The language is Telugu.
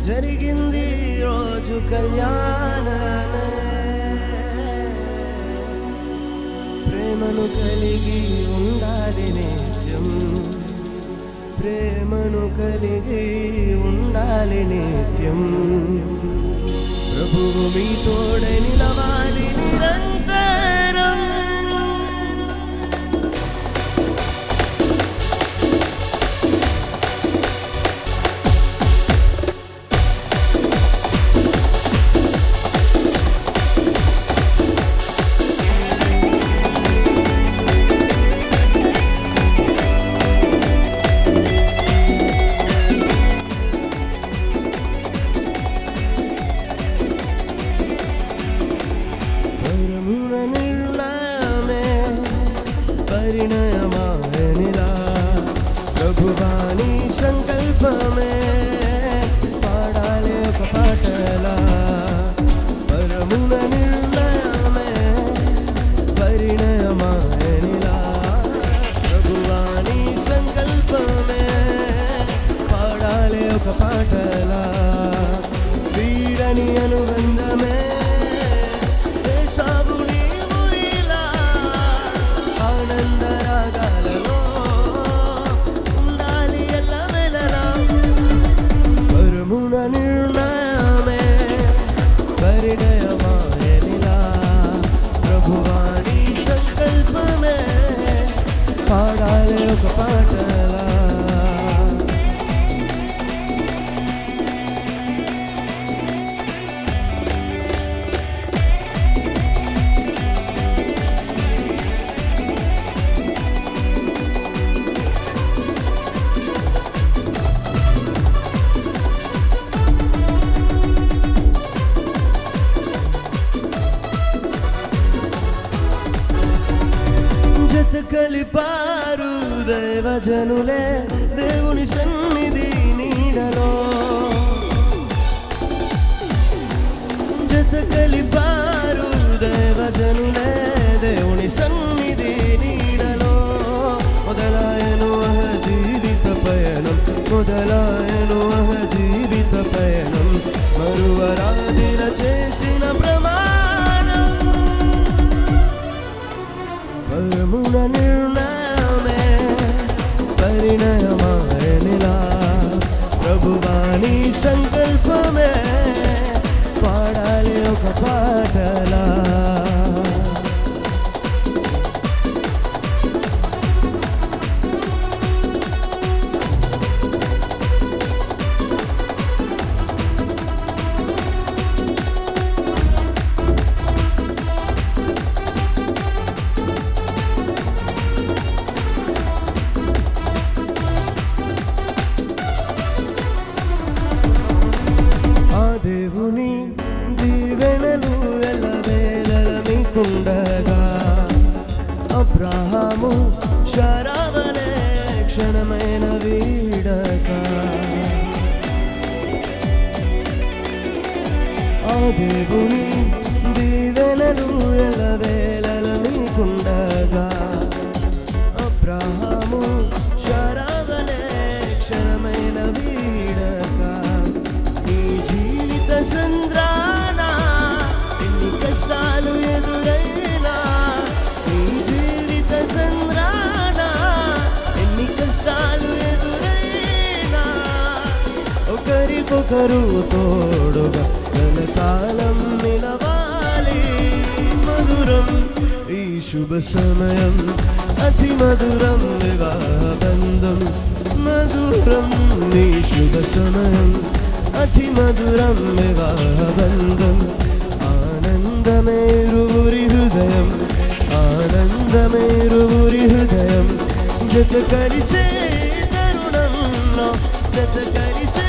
జరిగింది రోజు కళ్యాణమే. ప్రేమను కలిగి ఉండాలి నిత్యం, ప్రేమను కలిగి ఉండాలి నిత్యం. ప్రభువు మీ తోడై నిలవాలి నిరంతరం. పరిణయమాయనిలా ప్రభువాని సంకల్పమే పాడాలి ఒక పాటలా. పరమున నిర్ణయమే పరిణయమాయనిలా ప్రభువాని సంకల్పమే పాడాలి ఒక పాటలా. వీడని అనుబంధమే నిర్ణయమే పరిణయమాయనిలా ప్రభువాని సంకల్పమే పాడాలి ఒక పాటలా. కలిపారు దైవజనులే దేవుని సన్నిధి నీడలో. జత కలిపారు దైవజనులే దేవుని సన్నిధి నీడలో. మొదలాయను జీవిత పయనం, మొదలాయను జీవిత పయనం. మరువరాదిన చేసిన ప్రమాణం పరమున నిర్ణయమే పరిణయమాయనిలా ప్రభువాని సంకల్పమే పాడాలి ఒక పాటలా. దేవుని దీవెనలు ఎల్లవేళల మీకుండగా అబ్రహాము శారావలే క్షణమైన వీడక. ఆ దేవుని దీవెనలు ఎల్లవేళల మీకుండగా అబ్రహాము శారావలే క్షణమైన వీడక. సంద్రాన ఎన్ని కష్టాలు ఎదురైనా, నీ జీవిత సంద్రాన ఎన్ని కష్టాలు ఎదురైనా ఒకరికొకరు తోడుగా కలకాలం నిలవాలి. మధురం ఈ శుభ సమయం, అతి మధురం వివాహ బంధం. మధురం ఈ శుభ సమయం, అతి మధురం వివాహ బంధం. ఆనందమేరువురి హృదయం, ఆనందమేరువురి హృదయం. జత కలిసే తరుణంలో, జత కలిసే